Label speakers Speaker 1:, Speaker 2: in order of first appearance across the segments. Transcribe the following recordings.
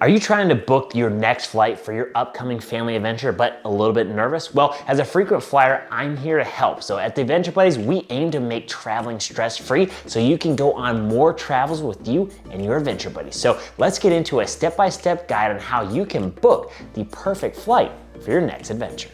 Speaker 1: Are you trying to book your next flight for your upcoming family adventure, but a little bit nervous? Well, as a frequent flyer, I'm here to help. So at the Adventure Buddies, we aim to make traveling stress-free so you can go on more travels with you and your adventure buddies. So let's get into a step-by-step guide on how you can book the perfect flight for your next adventure.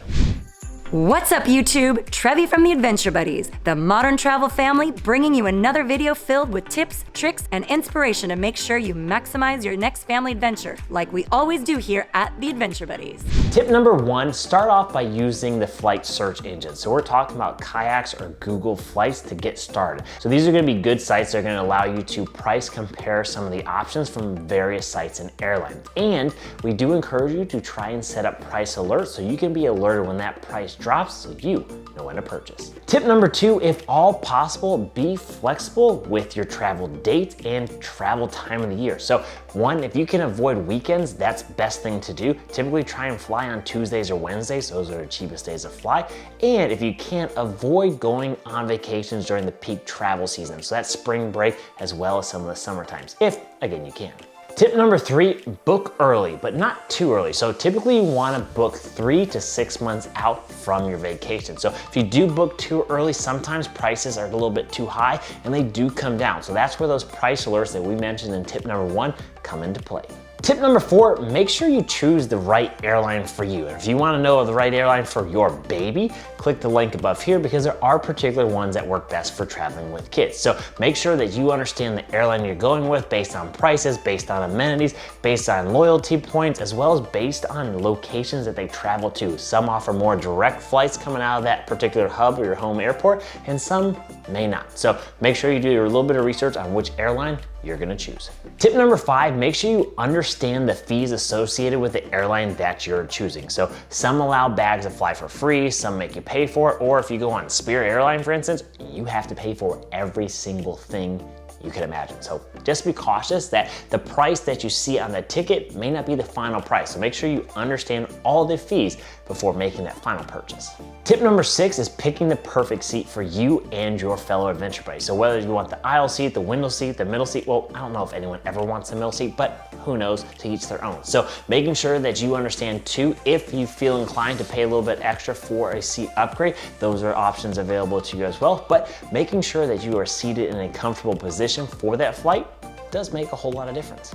Speaker 2: What's up YouTube? Trevi from the Adventure Buddies, the modern travel family, bringing you another video filled with tips, tricks, and inspiration to make sure you maximize your next family adventure, like we always do here at the Adventure Buddies.
Speaker 1: Tip number 1, start off by using the flight search engine. So we're talking about Kayaks or Google Flights to get started. So these are gonna be good sites that are gonna allow you to price compare some of the options from various sites in Airline. And we do encourage you to try and set up price alerts so you can be alerted when that price drops so you know when to purchase. Tip number 2, if all possible, be flexible with your travel date and travel time of the year. So 1, if you can avoid weekends, that's best thing to do. Typically try and fly on Tuesdays or Wednesdays. Those are the cheapest days to fly. And if you can't, avoid going on vacations during the peak travel season. So that's spring break as well as some of the summer times, if again you can. Tip number 3, book early, but not too early. So typically you wanna book 3 to 6 months out from your vacation. So if you do book too early, sometimes prices are a little bit too high and they do come down. So that's where those price alerts that we mentioned in tip number 1 come into play. Tip number 4, make sure you choose the right airline for you. And if you wanna know the right airline for your baby, click the link above here because there are particular ones that work best for traveling with kids. So make sure that you understand the airline you're going with based on prices, based on amenities, based on loyalty points, as well as based on locations that they travel to. Some offer more direct flights coming out of that particular hub or your home airport, and some may not. So make sure you do a little bit of research on which airline you're gonna choose. Tip number 5, make sure you understand the fees associated with the airline that you're choosing. So some allow bags to fly for free, some make you pay for it, or if you go on Spirit Airline, for instance, you have to pay for every single thing you can imagine. So just be cautious that the price that you see on the ticket may not be the final price. So make sure you understand all the fees before making that final purchase. Tip number 6 is picking the perfect seat for you and your fellow adventure buddies. So whether you want the aisle seat, the window seat, the middle seat, well, I don't know if anyone ever wants a middle seat, but who knows, to each their own. So making sure that you understand too, if you feel inclined to pay a little bit extra for a seat upgrade, those are options available to you as well. But making sure that you are seated in a comfortable position for that flight does make a whole lot of difference.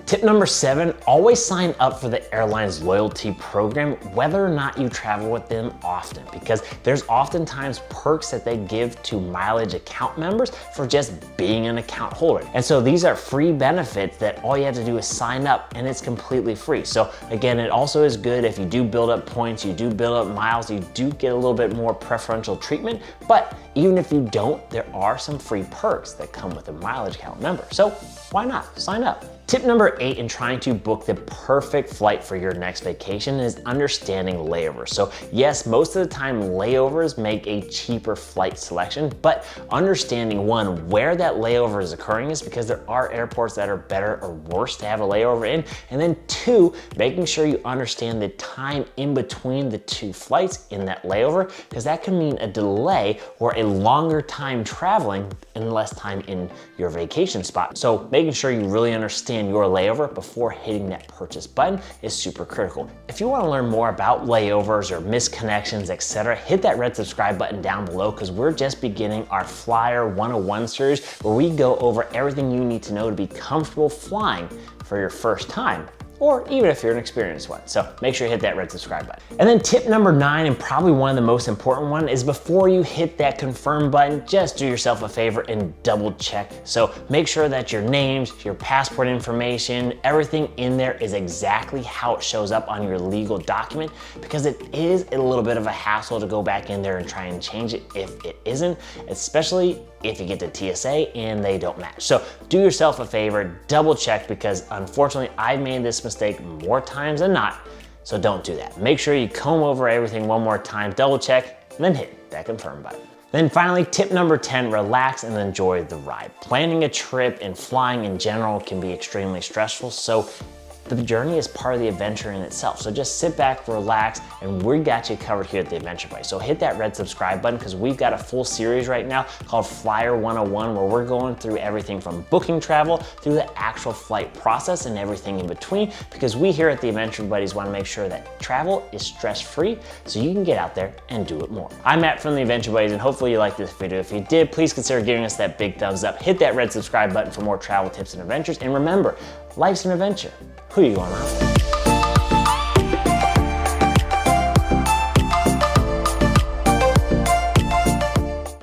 Speaker 1: Tip number 7, always sign up for the airline's loyalty program, whether or not you travel with them often, because there's oftentimes perks that they give to mileage account members for just being an account holder. And so these are free benefits that all you have to do is sign up and it's completely free. So again, it also is good if you do build up points, you do build up miles, you do get a little bit more preferential treatment, but even if you don't, there are some free perks that come with a mileage account member. So why not? Sign up. Tip number 8 in trying to book the perfect flight for your next vacation is understanding layovers. So yes, most of the time layovers make a cheaper flight selection, but understanding 1, where that layover is occurring is because there are airports that are better or worse to have a layover in, and then 2, making sure you understand the time in between the 2 flights in that layover, because that can mean a delay or a longer time traveling and less time in your vacation spot. So making sure you really understand your layover before hitting that purchase button is super critical. If you want to learn more about layovers or missed connections, etc., hit that red subscribe button down below because we're just beginning our Flyer 101 series where we go over everything you need to know to be comfortable flying for your first time, or even if you're an experienced one. So make sure you hit that red subscribe button. And then tip number 9, and probably one of the most important one, is before you hit that confirm button, just do yourself a favor and double check. So make sure that your names, your passport information, everything in there is exactly how it shows up on your legal document, because it is a little bit of a hassle to go back in there and try and change it if it isn't, especially if you get to TSA and they don't match. So do yourself a favor, double check, because unfortunately I made this mistake more times than not, so don't do that. Make sure you comb over everything one more time, double check, and then hit that confirm button. Then finally, tip number 10, relax and enjoy the ride. Planning a trip and flying in general can be extremely stressful, so The journey is part of the adventure in itself. So just sit back, relax, and we got you covered here at the Adventure Buddies. So hit that red subscribe button because we've got a full series right now called Flyer 101 where we're going through everything from booking travel through the actual flight process and everything in between, because we here at the Adventure Buddies want to make sure that travel is stress-free so you can get out there and do it more. I'm Matt from the Adventure Buddies, and hopefully you liked this video. If you did, please consider giving us that big thumbs up. Hit that red subscribe button for more travel tips and adventures. And remember, life's an adventure. Who are you going on?